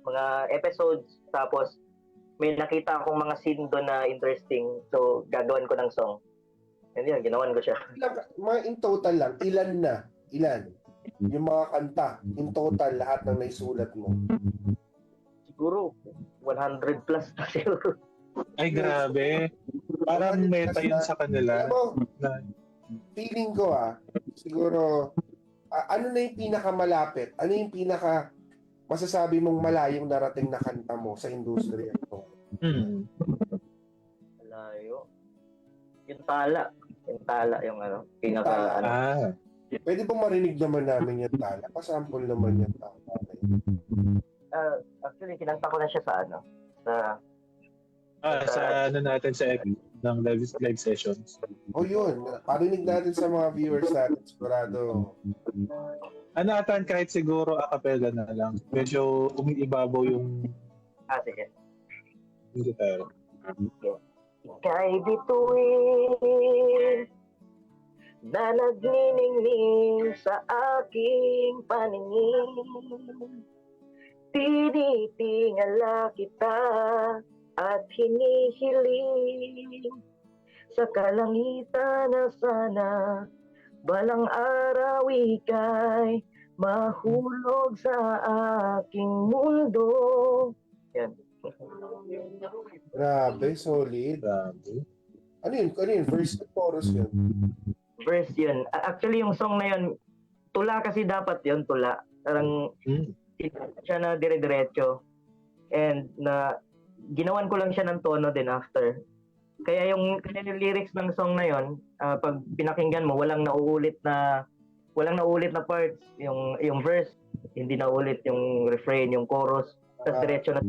mga episodes, tapos may nakita akong mga scene doon na interesting, so gagawin ko ng song. And yun, ginawan ko siya. Mga in total lang, ilan? Yung mga kanta, in total, lahat ng naisulat mo. Siguro 100 plus na siguro. Ay, grabe. Parang meta yun sa kanila. Feeling ko siguro, ano na yung pinakamalapit? Ano yung pinaka masasabi mong malayong narating na kanta mo sa industriya mo? Malayo. Yung tala yung pinaka Pwede pong marinig naman namin yung tala. Pasample naman yung tala. Actually, kinanta ko na siya sa sa natin sa ng live sessions. Yun. Parinig natin sa mga viewers natin. Sigurado. Atan, kahit siguro a cappella na lang. Medyo umiibabaw yung sige. Yung gitara. Ika'y bituin na nagniningning sa aking paningin. Tinitingala kita at hinihiling sa kalangitan na sana balang araw ika'y mahulog sa aking mundo. Yan. Grabe, solid. Ano yun? First chorus yun? Verse yun. Actually, yung song na yun, tula kasi dapat yun, tula. Parang siya na dire-diretso. And ginawan ko lang siya ng tono din after. Kaya yung lyrics ng song na yun, pag pinakinggan mo, walang nauulit na parts. Yung verse, hindi nauulit yung refrain, yung chorus. Tapos diretso na.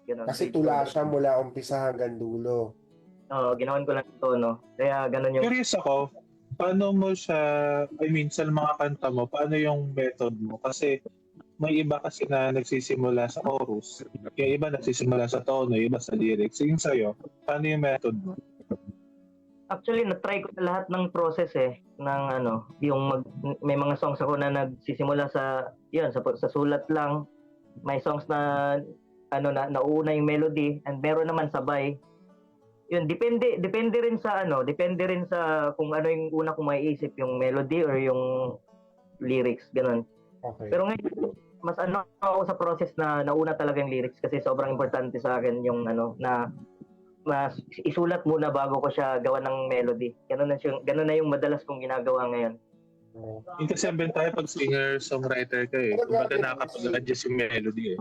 Ganun. Kasi tula siya mula umpisa hanggang dulo. Ginawan ko lang ng tono. Kaya ganun yung... Curious ako, paano mo siya, sa mga kanta mo, paano yung method mo? Kasi may iba kasi na nagsisimula sa chorus, yung iba nagsisimula sa tono, yung iba sa lyrics. Yung sa'yo, paano yung method mo? Actually, na-try ko na lahat ng process may mga songs ako na nagsisimula sa sulat lang. May songs na nauna yung melody, and meron naman sabay. Yun, depende rin sa kung ano yung una kong maiisip, yung melody or yung lyrics, ganun. Okay. Pero ngayon, mas ako sa process na nauna talaga yung lyrics kasi sobrang importante sa akin yung na mas isulat muna bago ko siya gawa ng melody. Ganun na yung madalas kong ginagawa ngayon. Yung kasi tayo pag singer-songwriter ka kumbaga nakakapag-adjust yung melody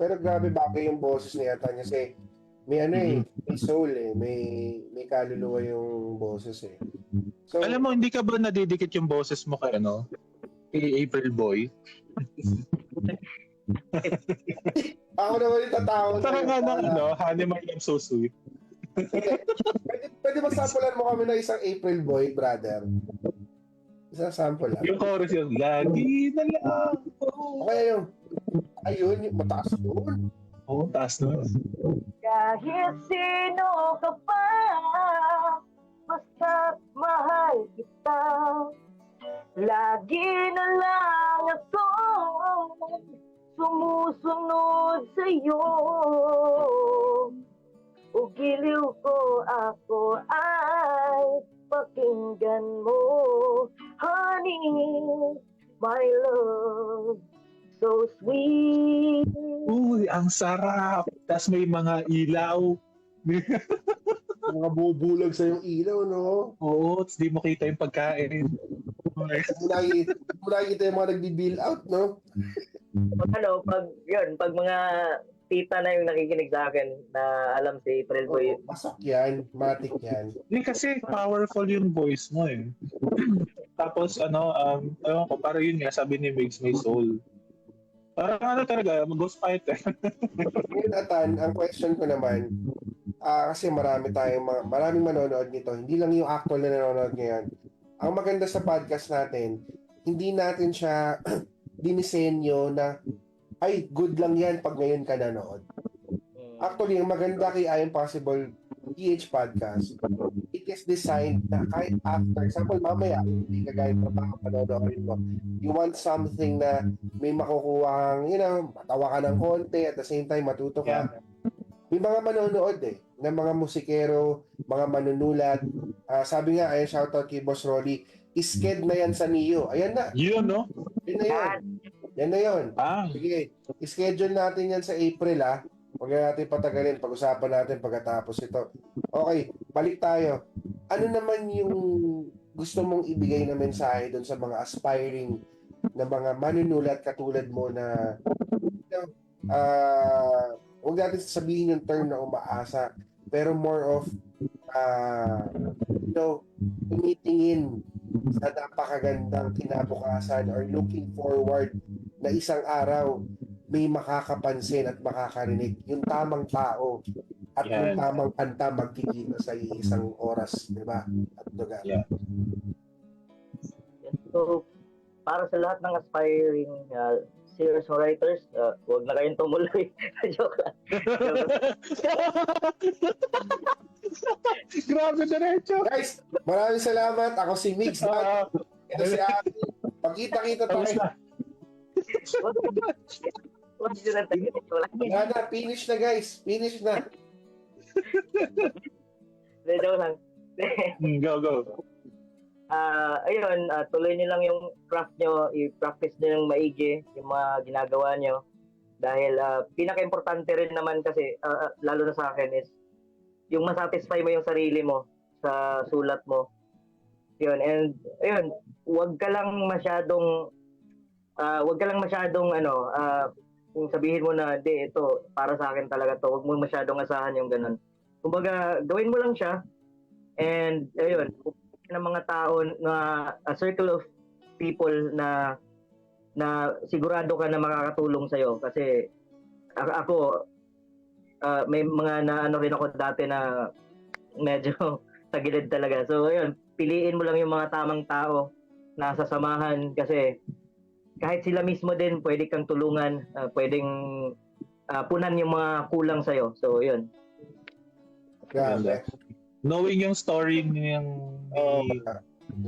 pero grabe bagay yung boses niya kasi may may soul may kaluluwa yung boses So, alam mo, hindi ka ba nadidikit yung boses mo kay April Boy? Ako naman yung tatawag. Parang Honey My Love So Sweet. Pwede magsampulan mo kami ng isang April Boy, brother. Isang sample lang. Yung chorus yun, lagi na lang. Okay, ayun, yung mataas doon. Oo, taas doon. Kahit sino ka pa, basta't mahal kita, lagi na lang ako sumusunod sa'yo. O giliw ko ako ay pakinggan mo, honey, my love, so sweet. Uy, ang sarap. Tapos may mga ilaw. Mga bubulag sa yung ilaw, no? Oo, tapos di mo kita yung pagkain. Mula kita yung mga nagbi-bill out, no? Pag mga tita na yung nakikinig sa akin na alam si April Boy. Oo, pasok yan. Matik yan. Hindi kasi powerful yung voice mo eh. Tapos ewan ko, parang yun nga, sabi ni Migs, may soul. Parang talaga, ghost fighter. Ngayon, Atan, ang question ko naman, kasi maraming manonood nito. Hindi lang yung actual na nanonood ngayon. Ang maganda sa podcast natin, hindi natin siya dinisenyo na ay, good lang yan pag ngayon ka nanood. Actually, ang maganda kay I Am Possible PH Podcast, it is designed na kahit after, example, mamaya, hindi ka gaya pa panoodin mo, you want something na may makukuha kang, matawa ka ng konti, at the same time, matuto ka. Yeah. May mga manonood ng mga musikero, mga manunulat. Sabi nga, ayun, shoutout kay Boss Rolly, isked na yan sa Neo. Ayan na. Yun, no? Yan na yun. Yan na yun. Sige, schedule natin yan sa April, Huwag na natin patagalin. Pag-usapan natin pagkatapos ito. Okay, balik tayo. Ano naman yung gusto mong ibigay na mensahe doon sa mga aspiring na mga manunulat katulad mo na huwag natin sabihin yung term na umaasa, pero more of tumitingin sa napakagandang kinabukasan or looking forward na isang araw may makakapansin at makakarinig yung tamang tao at yung tamang kanta magkikita sa isang oras, di ba? At duga. Yeah. So, para sa lahat ng aspiring singers or writers, huwag na kayong tumuloy. Joke lang. Grabe, diretso. Guys, maraming salamat. Ako si Mix. Ito si Aki. Pagkita-kita tayo. Finish na guys. Finish na. Joke lang. Go. Ayun, tuloy niyo lang yung craft nyo, i-practice niyo ng maigi yung mga ginagawa nyo. Dahil pinaka-importante rin naman kasi, lalo na sa akin is, yung masatisfy mo yung sarili mo sa sulat mo. Yun, and ayun, wag ka lang masyadong kung sabihin mo na, di, ito, para sa akin talaga to, wag mo masyadong asahan yung ganun. Kumbaga, gawin mo lang siya, and ayun, ng mga tao na a circle of people na sigurado ka na makakatulong sa'yo. Kasi ako, may mga rin ako dati na medyo tagilid talaga. So, ayun, piliin mo lang yung mga tamang tao na sasamahan kasi kahit sila mismo din, pwede kang tulungan, pwedeng punan yung mga kulang sa'yo. So, yun. Grabe. Knowing yung story ni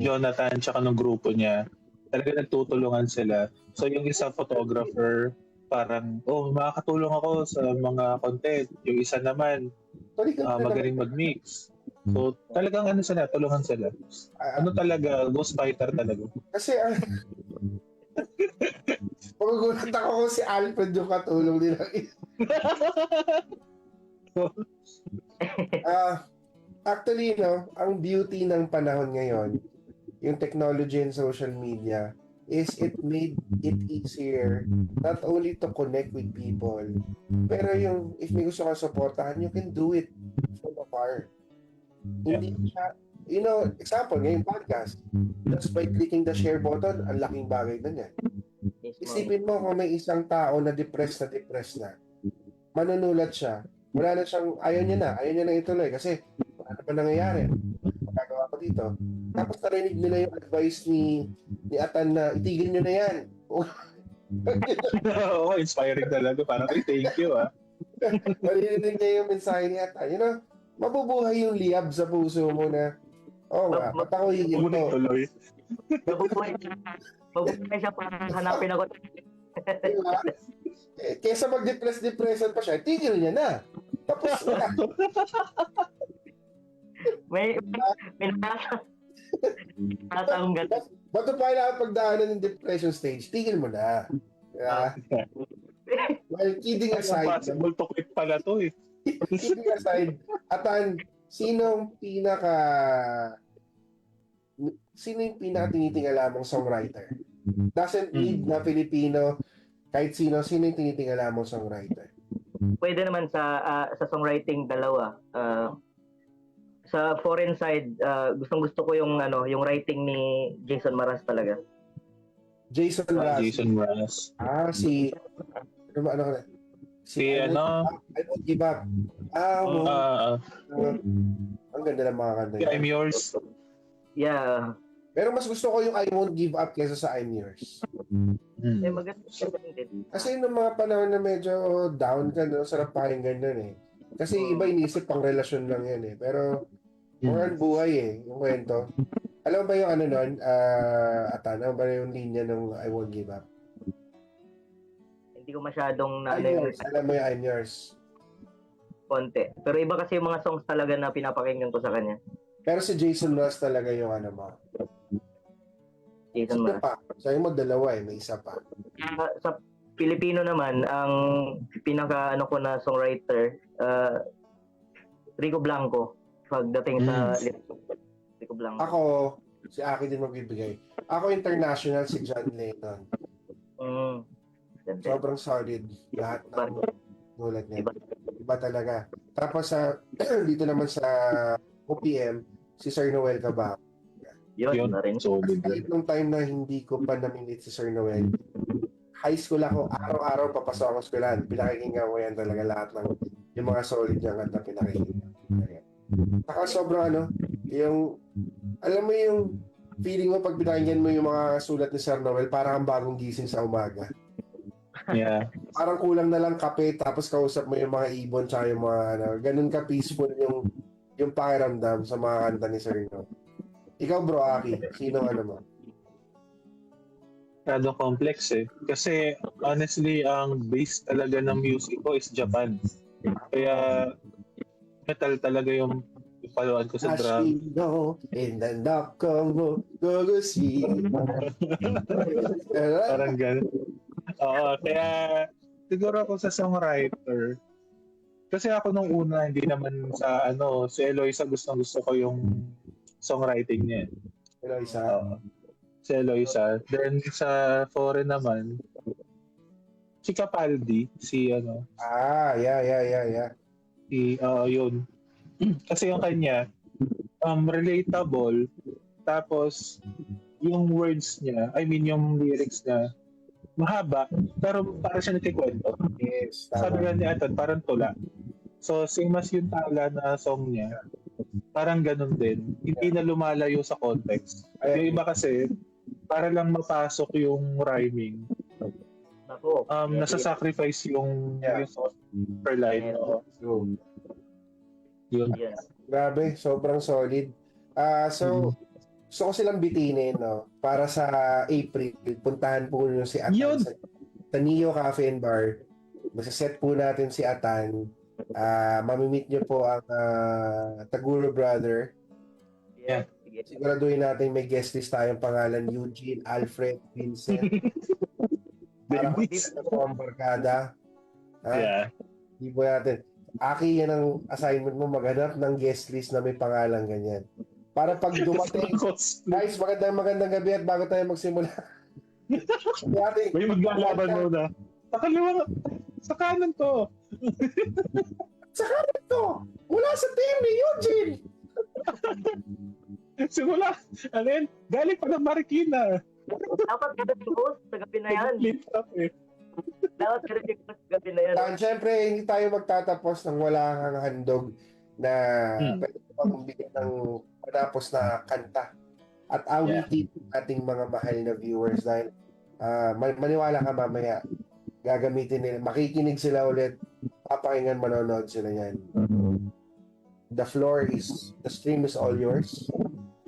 Jonathan tsaka ng grupo niya, talaga nagtutulungan sila. So yung isang photographer, parang, makakatulong ako sa mga content. Yung isa naman, magaling mag-mix. So talagang tulungan sila. Talaga, ghost fighter talaga. Kasi, magugulat ako kung si Alfred yung katulong nila. Actually, ang beauty ng panahon ngayon, yung technology and social media, is it made it easier not only to connect with people, pero yung, if may gusto kang supportahan, you can do it from afar. Hindi siya, example, ngayong podcast, just by clicking the share button, ang laking bagay na niya. Isipin mo kung may isang tao na depressed na, manunulat siya, wala na siyang, ayaw niya na ituloy kasi ano pa nangyayari? Magagawa ko dito. Tapos narinig nila yung advice ni Atan na itigil nyo na yan. Inspiring talaga. Parang, thank you, Narinig niya yung mensahe ni Atan. Mabubuhay yung liyab sa puso mo na, ba't ako higil to? Tuloy. Mabubuhay siya para hanapin ako. Diba? Kesa mag-depression pa siya, tigil niya na. Tapos na. May nakasang ganda. Ba't pa kailangan pagdaanan ng depression stage? Tigil mo na. Yeah. Well, kidding aside. Possible to quit pala to . Kidding aside, Atan, sino yung pinaka tinitingala mong songwriter? Doesn't need na Filipino, kahit sino yung tinitingala mong songwriter? Pwede naman sa songwriting dalawa. Sa foreign side, gustong-gusto ko yung yung writing ni Jason Mraz talaga. Jason Mraz. Jason Mraz. Si Si I Won't Give Up. Ang ganda ng mga kanta niya. I'm Yours. Yeah. Pero mas gusto ko yung I Won't Give Up kaysa sa I'm Yours. Maganda din. Kasi nung mga panahon na medyo down ka, sarap pakinggan nun eh. Kasi iba inisip pang relasyon lang yan eh. Pero more on buhay eh, yung kwento. Alam mo ba yung nun, Atan, ba yung linya ng I Won't Give Up? Hindi ko masyadong I'm Yours. Alam mo yung I'm Yours. konti. Pero iba kasi yung mga songs talaga na pinapakinggan ko sa kanya. Pero si Jason Mraz talaga yung mo. Jason Sino Mraz. pa? Sabi mo dalawa eh, may isa pa. Sa Pilipino naman, ang pinaka ko na songwriter, Rico Blanco. Pagdating sa Rico Blanco. Ako, si Aki din magbibigay. Ako international, si John Lennon. Sobrang solid lahat ng nulat niya. Iba talaga. Tapos dito naman sa OPM, si Sir Noel Cabao. Yun na rin. Kahit nung time na hindi ko pa naminit si Sir Noel, high school ako, araw-araw papasok ako sa eskwelahan. Pinakikinggan ko yan talaga lahat ng yung mga solid niyang kanta pinakikinggan. Saka sobrang yung, alam mo yung feeling mo pag pinakinggan mo yung mga sulat ni Sir Noel, parang ang bagong gising sa umaga. Yeah. Parang kulang na lang kape, tapos kausap mo yung mga ibon tsaka yung mga ganun ka peaceful yung pakiramdam sa mga kanta ni Sir Noel. Ikaw bro, Aki, sino mo? Masyadong complex eh. Kasi honestly, ang base talaga ng music ko is Japan. Kaya metal talaga yung paluan ko sa drum. Ashino, in the Nakongo, Gogoshi. Parang gano'n. Oo, kaya siguro ako sa songwriter. Kasi ako nung una, hindi naman sa si Eloisa gusto ko yung songwriting niya. Eloisa. Si Eloisa. Then sa foreign naman, si Capaldi, yeah. Yun. Kasi yung kanya, relatable, tapos yung words niya, yung lyrics niya, mahaba, pero para siya nagkikwento. Yes, Sabi nga ni Atan, parang tula. So, same as yung tala na song niya, parang ganun din. Hindi na lumalayo sa context. Yung iba kasi, para lang mapasok yung rhyming. Nasa-sacrifice yung song per line. Yun. Grabe, sobrang solid. So, gusto ko silang bitinin, para sa April, puntahan po nyo si Atan sa Neo Cafe and Bar. Masaset po natin si Atan. Mamimit nyo po ang Taguro Brother. Yeah. Siguraduhin natin may guest list tayong pangalan, Eugene, Alfred, Vincent. Para sa barkada. Yeah. Di po natin. Aki, yan ang assignment mo, maghanap ng guest list na may pangalan ganyan. Para pag dumating, guys, magandang gabi at bago tayo magsimula. May maglalaban muna. Sa kaliwa, sa kanan to. Sa kanan to! Mula sa team ni Eugene! Simula, galing pa ng Marikina. Dapat ganun yung host sa gabi na yan. Dapat ganun yung host sa gabi na yan. Siyempre, hindi tayo magtatapos ng wala kang handog na pwede pang bigyan ng patapos na kanta. At awitin ating mga mahal na viewers dahil maniwala ka mamaya, gagamitin nila, makikinig sila ulit, papakinggan, manonood sila yan. The stream is all yours.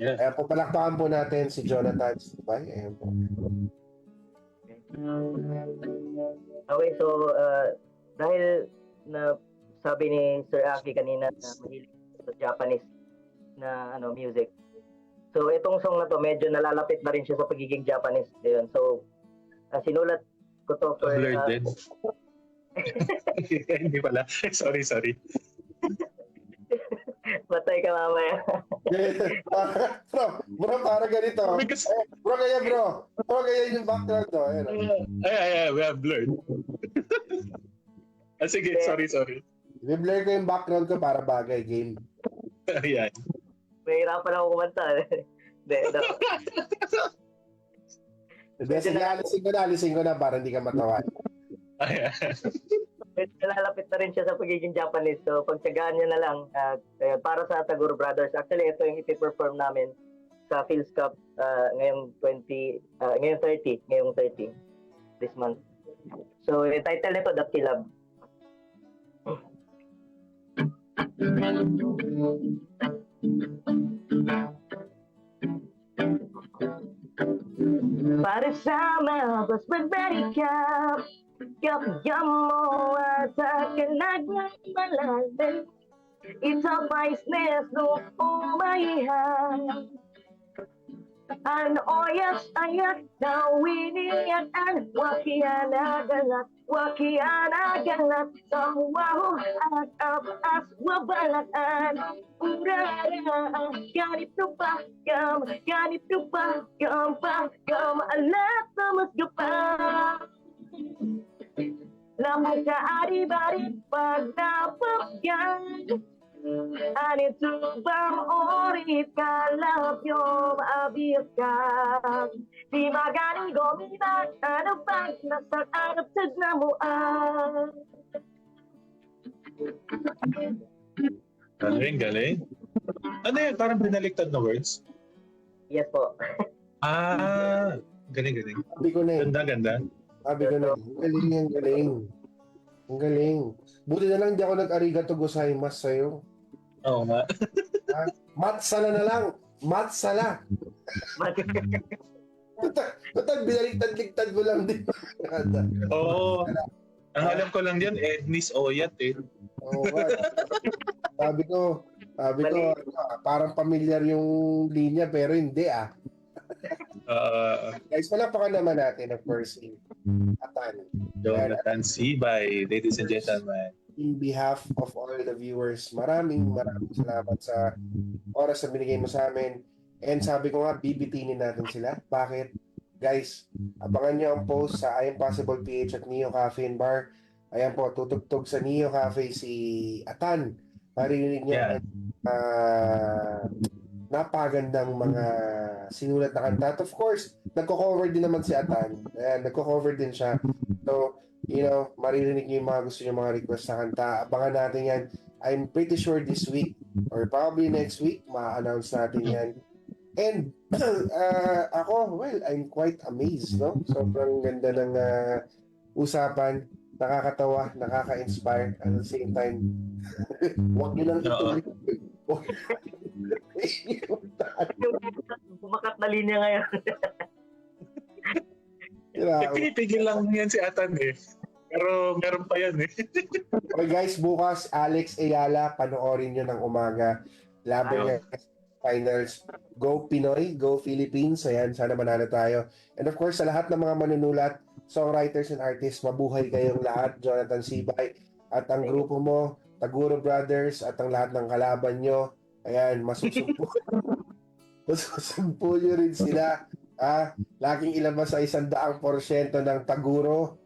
Yes. Papalakpakan po natin si Jonathan Sibay. Ayan po. Okay, so dahil na sabi ni Sir Aki kanina na mahilig sa Japanese na music. So itong song na to medyo nalalapit na rin siya sa pagiging Japanese. Ayun. So sinulat ko to for Hindi pala. Sorry. Patay ka mamaya. bro, para ganito. Because, Bro, kaya yung background to. Ayun. we have blurred. Sige, sorry. I-blur ko yung background ko para bagay game. Ayan. Mahirapan ako kumanta. Hindi. Hindi, sige, alisin ko na para hindi ka matawa. Ayan. Lalapit na rin siya sa pagiging Japanese. So, pagtsagaan niya na lang. Para sa Taguro Brothers. Actually, ito yung ipiperform namin sa Phil's Cup ngayong 30. This month. So, yung title nito, The Kilab. Para sa mas magbalikan Kapyam mo at akin nagmamalalim Ito business no umayihan An oyas ayat na winiyan Wakiana galat Samuaho at abas wabalatan Urara ganito ba alat na mas gapa Lamang ka ari-bari pag napapyan Anito bang orit kalap yung abiyas ka Di magaling gomitak Ano bang nasa anaptag na mo Galing. Ano yun? Parang binaliktad na words? Yes po. Galing. Sabi ko na Ganda. Sabi ko na, ang galing. Buti na lang di ako nag-arigato gozaimasu sa'yo. Oo nga. Matsala na lang. Matsala. Total, binaliktad-liktad mo lang din. Oo. Ang alam ko lang yan, Ednis Oyat eh. Oo nga. Sabi ko, parang familiar yung linya pero hindi Guys, palapakan naman natin of course Atan. Jonathan Sibay, ladies and gentlemen. In behalf of all the viewers, maraming salamat sa oras na binigay mo sa amin. And sabi ko nga, bibitinin natin sila. Bakit? Guys, abangan nyo ang post sa I Am Possible PH at Neo Cafe and Bar. Ayan po, tutugtog sa Neo Cafe si Atan. Marinig nyo napagandang mga sinulat na kanta. At of course, nagko-cover din naman si Atan. Ayan, nagko-cover din siya. So, maririnig niyo yung mga gusto niyo mga request sa kanta. Abangan natin yan. I'm pretty sure this week or probably next week, ma-announce natin yan. And I'm quite amazed, no? Sobrang ganda ng usapan. Nakakatawa, nakaka-inspire. At the same time, huwag niyo lang ituloy. Bumakat na linya ngayon. Pinipigil lang yan si Atan eh. Pero meron pa yan eh. Okay guys, bukas Alex Ayala, panoorin nyo ng umaga. Laban finals. Go Pinoy, go Philippines. Ayan, sana manalo tayo. And of course, sa lahat ng mga manunulat, songwriters and artists, mabuhay kayong lahat. Jonathan Sibay at ang grupo mo, Taguro Brothers at ang lahat ng kalaban nyo. Ayan, masusumpo nyo rin sila. Laging ilabas sa 100% ng Taguro.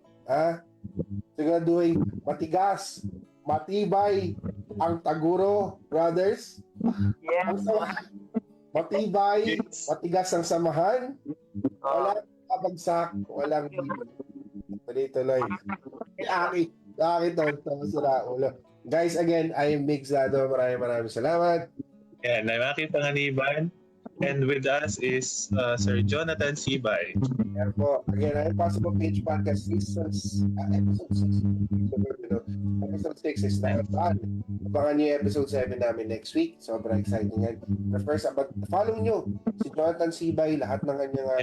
Siguraduhin, matigas, matibay ang Taguro Brothers. Yes. Matibay, matigas ang samahan. Walang kabagsak, walang tuloy. Aki to, sira ulo. Guys, again, I am Mick Zado. Maraming salamat. Yan, Maki Panganiban. And with us is Sir Jonathan Sibay. Yan po. Again, I Am Possible PH Podcast episode 6. Episode 6 is now on. Abangan niyo yung episode 7 namin next week. Sobrang exciting yan. But first, follow nyo si Jonathan Sibay, lahat ng kanyang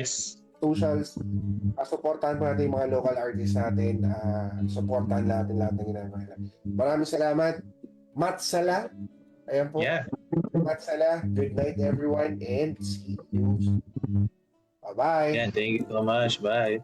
socials. Supportahan po natin yung mga local artists natin. Supportahan natin lahat ng ginagawa nila. Maraming salamat. Matsala. Ayan po. Yeah. Matsala. Good night everyone and see you. Bye-bye. Yeah, thank you so much. Bye.